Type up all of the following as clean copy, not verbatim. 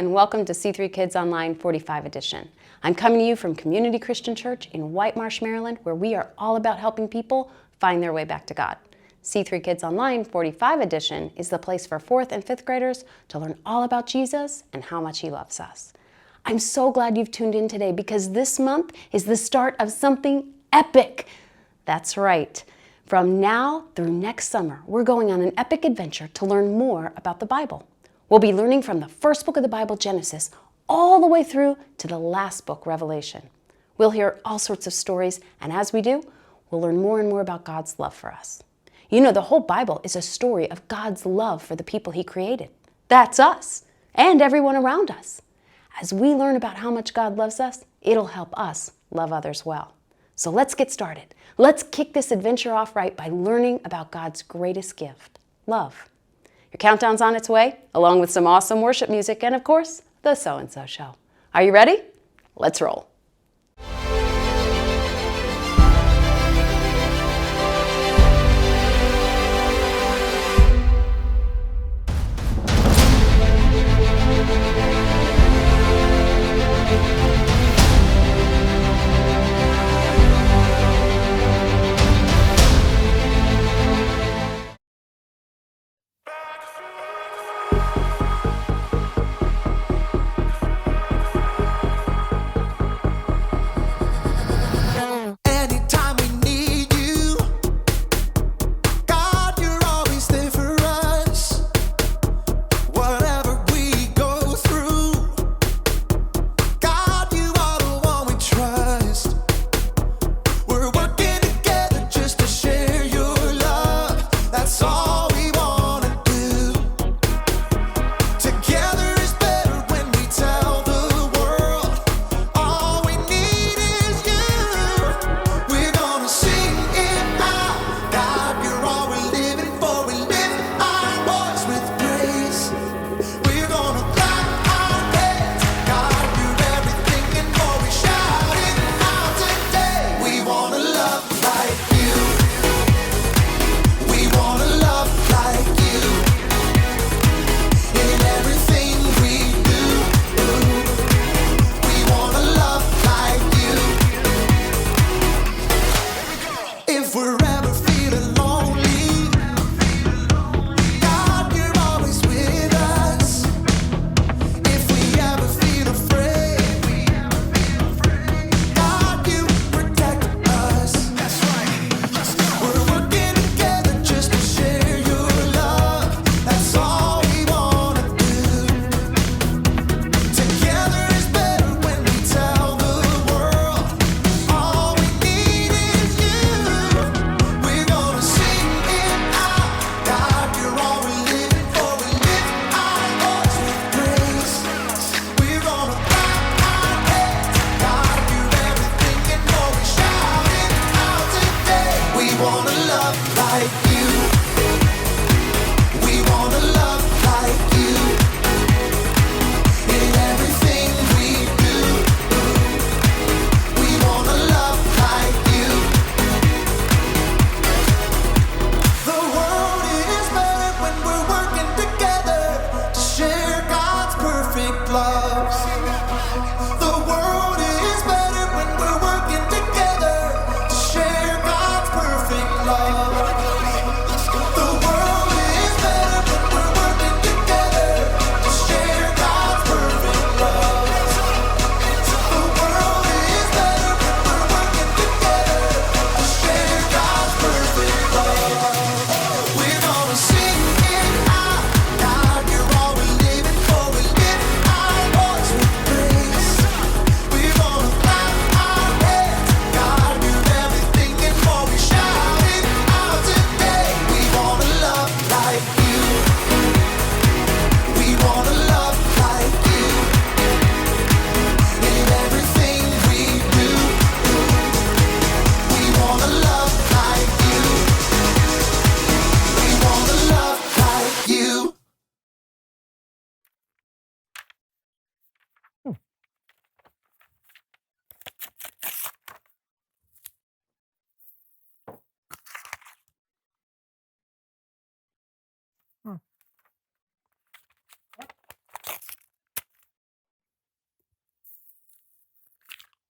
and welcome to C3 Kids Online 45 edition. I'm coming to you from Community Christian Church in White Marsh, Maryland, where we are all about helping people find their way back to God. C3 Kids Online 45 edition is the place for 4th and 5th graders to learn all about Jesus and how much He loves us. I'm so glad you've tuned in today because this month is the start of something epic. That's right. From now through next summer, we're going on an epic adventure to learn more about the Bible. We'll be learning from the first book of the Bible, Genesis, all the way through to the last book, Revelation. We'll hear all sorts of stories, and as we do, we'll learn more and more about God's love for us. You know, the whole Bible is a story of God's love for the people He created. That's us, and everyone around us. As we learn about how much God loves us, it'll help us love others well. So let's get started. Let's kick this adventure off right by learning about God's greatest gift, love. Your countdown's on its way, along with some awesome worship music and, of course, the So-and-So Show. Are you ready? Let's roll.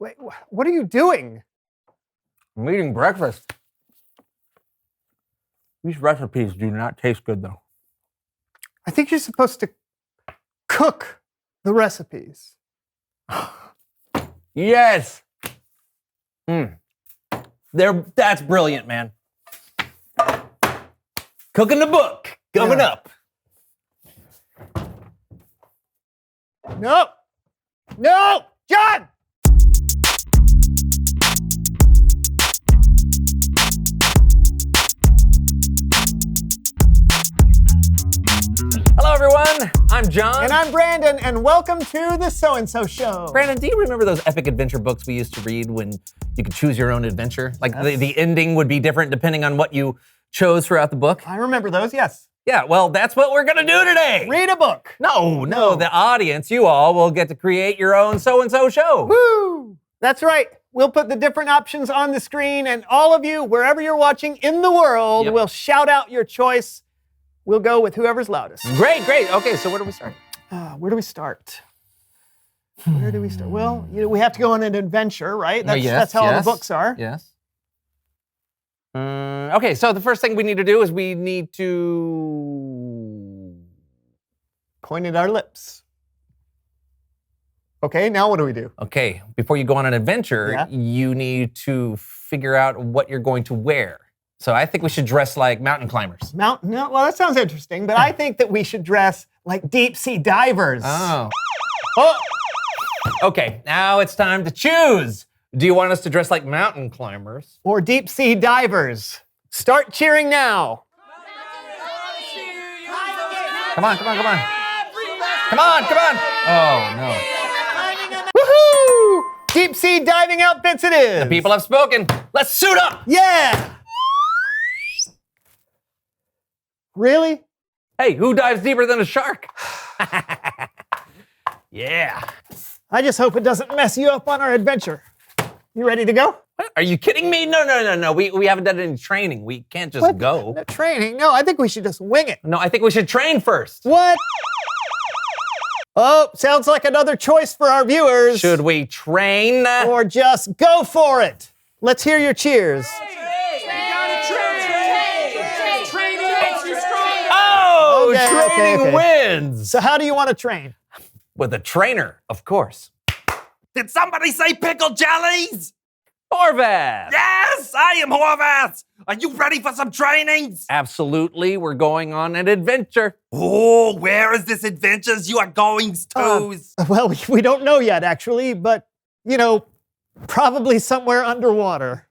Wait, what are you doing? I'm eating breakfast. These recipes do not taste good, though. I think you're supposed to cook the recipes. Yes. That's brilliant, man. Cooking the book coming up. No, John! Hello, everyone. I'm John. And I'm Brandon, and welcome to the So-and-So Show. Brandon, do you remember those epic adventure books we used to read when you could choose your own adventure? Like the ending would be different depending on what you chose throughout the book? I remember those, yes. Yeah, well, that's what we're gonna do today. Read a book. No, the audience, you all will get to create your own So-and-So show. Woo! That's right. We'll put the different options on the screen, and all of you, wherever you're watching in the world, will shout out your choice. We'll go with whoever's loudest. Great. Okay, so where do we start? Where do we start? Well, we have to go on an adventure, right? That's how all the books are. Yes. Okay, so the first thing we need to do is we need to point at our lips. Okay, now what do we do? Okay, before you go on an adventure, you need to figure out what you're going to wear. So I think we should dress like mountain climbers. Well, that sounds interesting, but I think that we should dress like deep sea divers. Oh. Okay, now it's time to choose. Do you want us to dress like mountain climbers? Or deep sea divers? Start cheering now. Come on. Come on. Oh, no. Woohoo! Deep sea diving outfits it is. The people have spoken. Let's suit up. Yeah! Really? Hey, who dives deeper than a shark? Yeah. I just hope it doesn't mess you up on our adventure. You ready to go? What? Are you kidding me? No. We haven't done any training. We can't just go. No training? No, I think we should just wing it. No, I think we should train first. What? Oh, sounds like another choice for our viewers. Should we train? Or just go for it? Let's hear your cheers. Oh, training wins. So how do you want to train? With a trainer, of course. Did somebody say pickle jellies? Horvath! Yes, I am Horvath. Are you ready for some trainings? Absolutely, we're going on an adventure. Oh, where is this adventures you are going to? Well, we don't know yet, actually, but, probably somewhere underwater.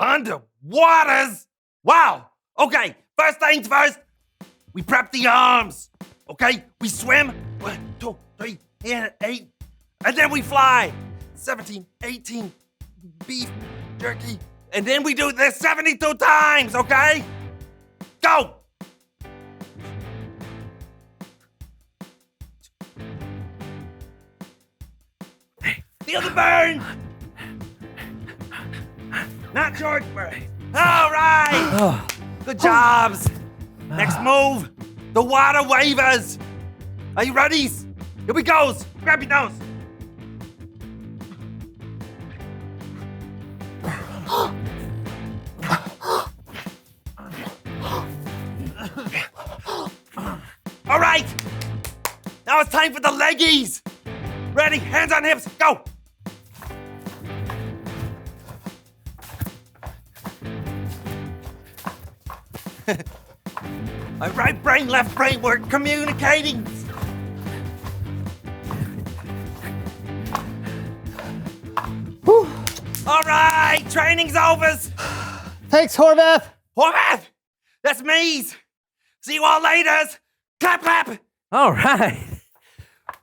Underwaters? Wow. Okay, first things first, we prep the arms. Okay, we swim. 1, 2, 3, 8. And then we fly. 17, 18, beef, jerky. And then we do this 72 times, okay? Go! Feel the burn! Not short burn. All right! Good jobs. Next move, the water waivers. Are you ready? Here we go. Grab your nose. All right. Now it's time for the leggies. Ready? Hands on hips. Go. My right brain, left brain, we're communicating. Whew. All right, training's over. Thanks, Horvath. Horvath, that's me. See you all later. Clap, clap. All right.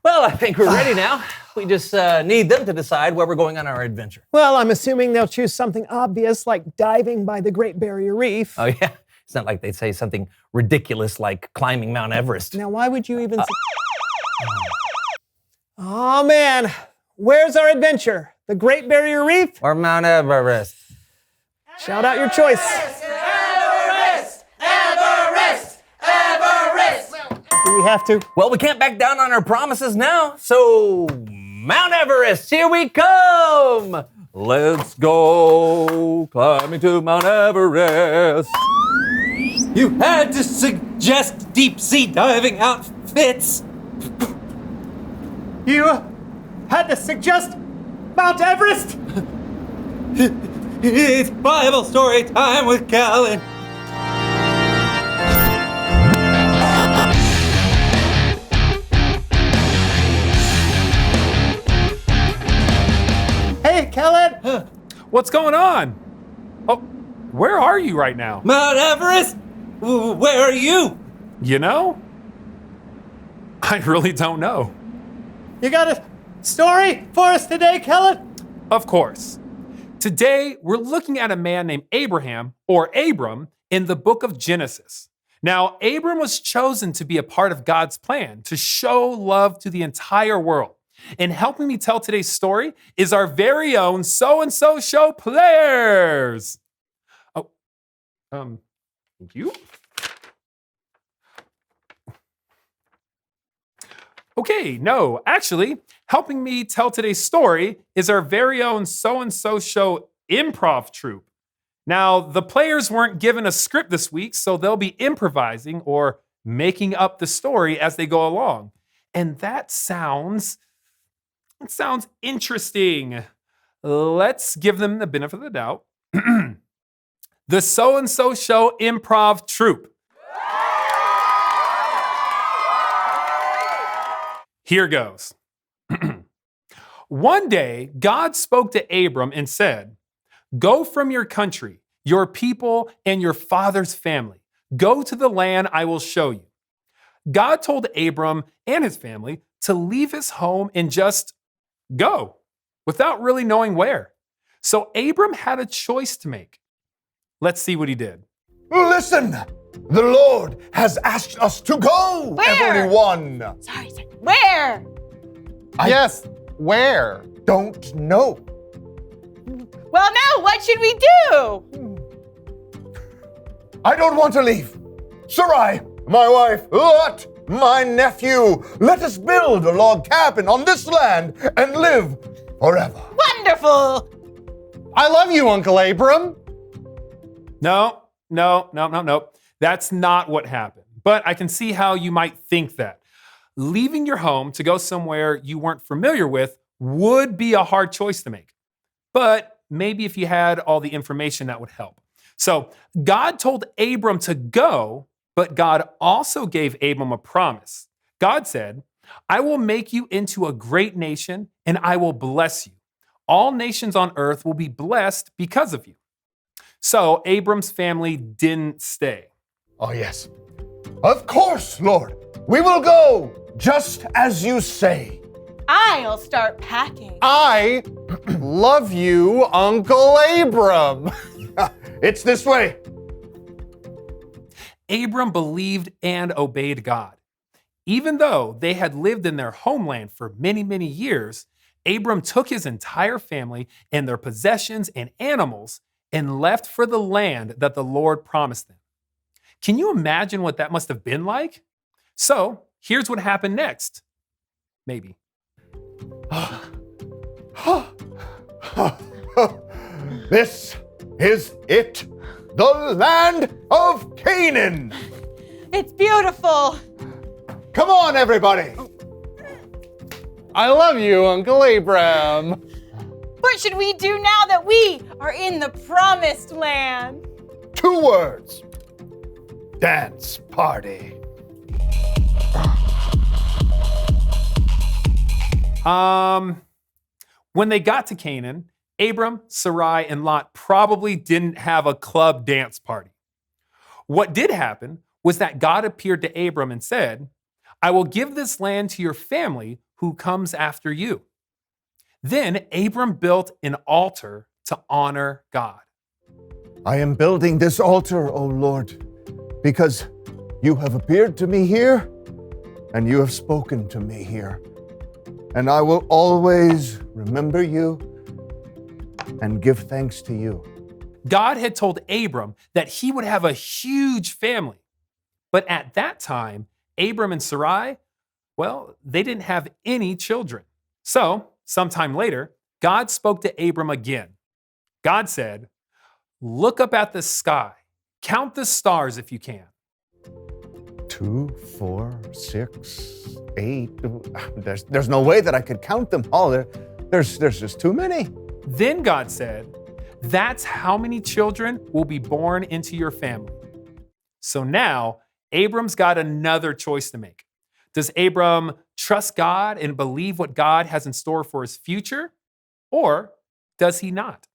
Well, I think we're ready now. We just need them to decide where we're going on our adventure. Well, I'm assuming they'll choose something obvious like diving by the Great Barrier Reef. Oh, yeah. It's not like they'd say something ridiculous like climbing Mount Everest. Now, why would you even say... Oh, man. Where's our adventure? The Great Barrier Reef? Or Mount Everest. Shout out your choice. Everest! Do we have to? Well, we can't back down on our promises now, so Mount Everest, here we come! Let's go climbing to Mount Everest. You had to suggest deep sea diving outfits. You had to suggest Mount Everest? It's Bible story time with Callan. Hey, Kellen. What's going on? Oh, where are you right now? Mount Everest? Where are you? You know? I really don't know. You got a story for us today, Kellen? Of course. Today, we're looking at a man named Abraham, or Abram, in the book of Genesis. Now, Abram was chosen to be a part of God's plan to show love to the entire world. And helping me tell today's story is our very own So-and-So Show players. Oh, thank you. Okay, no, actually, helping me tell today's story is our very own So-and-So Show improv troupe. Now, the players weren't given a script this week, so they'll be improvising or making up the story as they go along. And that sounds interesting. Let's give them the benefit of the doubt. The So-and-So Show improv troupe. Here goes. One day, God spoke to Abram and said, "Go from your country, your people, and your father's family. Go to the land I will show you." God told Abram and his family to leave his home and just go, without really knowing where. So Abram had a choice to make. Let's see what he did. Listen, the Lord has asked us to go, Where? everyone. Sorry. Where? Yes, where? Don't know. Well, now what should we do? I don't want to leave. Sarai, my wife, Lot, my nephew, let us build a log cabin on this land and live forever. Wonderful. I love you, Uncle Abram. No. That's not what happened. But I can see how you might think that. Leaving your home to go somewhere you weren't familiar with would be a hard choice to make. But maybe if you had all the information, that would help. So God told Abram to go, but God also gave Abram a promise. God said, "I will make you into a great nation and I will bless you. All nations on earth will be blessed because of you." So Abram's family didn't stay. Oh, yes. Of course, Lord. We will go just as you say. I'll start packing. I love you, Uncle Abram. It's this way. Abram believed and obeyed God. Even though they had lived in their homeland for many, many years, Abram took his entire family and their possessions and animals and left for the land that the Lord promised them. Can you imagine what that must have been like? So here's what happened next. Maybe. This is it, the land of Canaan. It's beautiful. Come on, everybody. I love you, Uncle Abram. What should we do now that we are in the promised land? 2 words. Dance party. When they got to Canaan, Abram, Sarai, and Lot probably didn't have a club dance party. What did happen was that God appeared to Abram and said, "I will give this land to your family who comes after you." Then Abram built an altar to honor God. I am building this altar, O Lord, because you have appeared to me here and you have spoken to me here. And I will always remember you and give thanks to you. God had told Abram that he would have a huge family. But at that time, Abram and Sarai, well, they didn't have any children. So sometime later, God spoke to Abram again. God said, "Look up at the sky. Count the stars if you can." 2, 4, 6, 8. There's no way that I could count them all. There's just too many. Then God said, "That's how many children will be born into your family." So now, Abram's got another choice to make. Does Abram trust God and believe what God has in store for his future? Or does he not?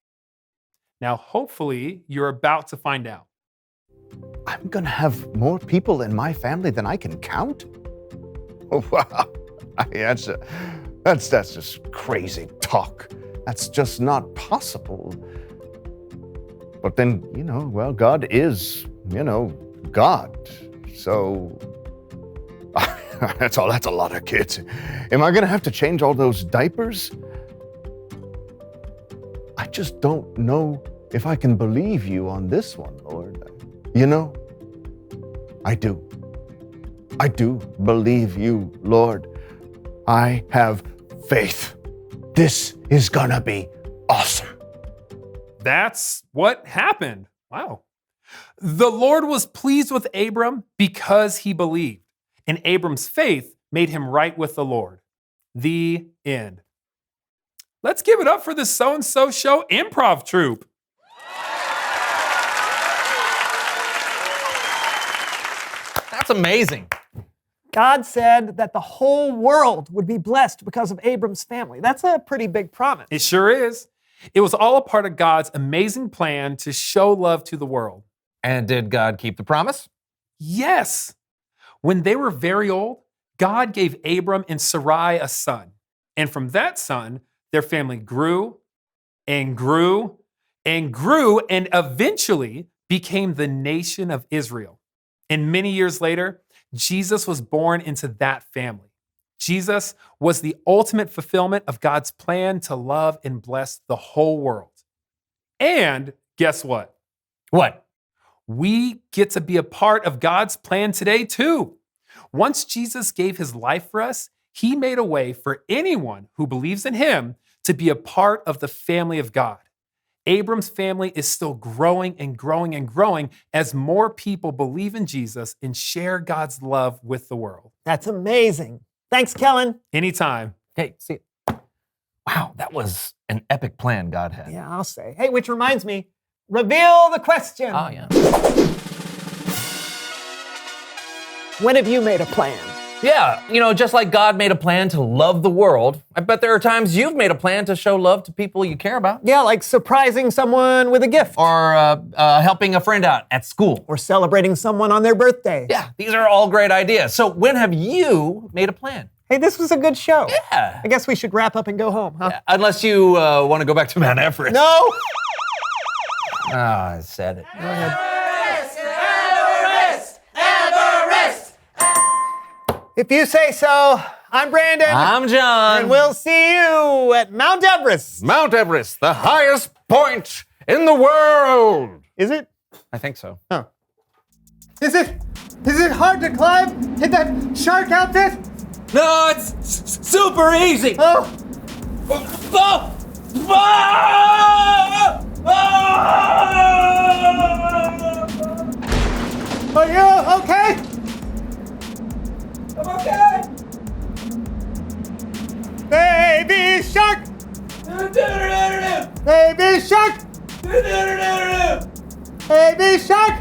Now, hopefully, you're about to find out. I'm gonna have more people in my family than I can count? Oh, wow. That's just crazy talk. That's just not possible. But then, well, God is, God. So that's a lot of kids. Am I gonna have to change all those diapers? I just don't know if I can believe you on this one, Lord. I do. I do believe you, Lord. I have faith. This is gonna be awesome. That's what happened. Wow. The Lord was pleased with Abram because he believed, and Abram's faith made him right with the Lord. The end. Let's give it up for the So-and-So Show improv troupe. That's amazing. God said that the whole world would be blessed because of Abram's family. That's a pretty big promise. It sure is. It was all a part of God's amazing plan to show love to the world. And did God keep the promise? Yes. When they were very old, God gave Abram and Sarai a son. And from that son, their family grew and grew and grew and eventually became the nation of Israel. And many years later, Jesus was born into that family. Jesus was the ultimate fulfillment of God's plan to love and bless the whole world. And guess what? What? We get to be a part of God's plan today, too. Once Jesus gave his life for us, he made a way for anyone who believes in him to be a part of the family of God. Abram's family is still growing and growing and growing as more people believe in Jesus and share God's love with the world. That's amazing. Thanks, Kellen. Anytime. Hey, see. Wow, that was an epic plan God had. Yeah, I'll say. Hey, which reminds me, reveal the question. Oh, yeah. When have you made a plan? Yeah, just like God made a plan to love the world, I bet there are times you've made a plan to show love to people you care about. Yeah, like surprising someone with a gift. Or helping a friend out at school. Or celebrating someone on their birthday. Yeah, these are all great ideas. So when have you made a plan? Hey, this was a good show. Yeah. I guess we should wrap up and go home, huh? Yeah, unless you want to go back to Mount Everest. No! Oh, I said it. Go ahead. If you say so, I'm Brandon. I'm John. And we'll see you at Mount Everest. Mount Everest, the highest point in the world. Is it? I think so. Huh. Is it hard to climb? Hit that shark outfit? No, it's super easy. Oh. Oh! Are you okay? I'm okay. Baby shark! Baby shark! Baby shark!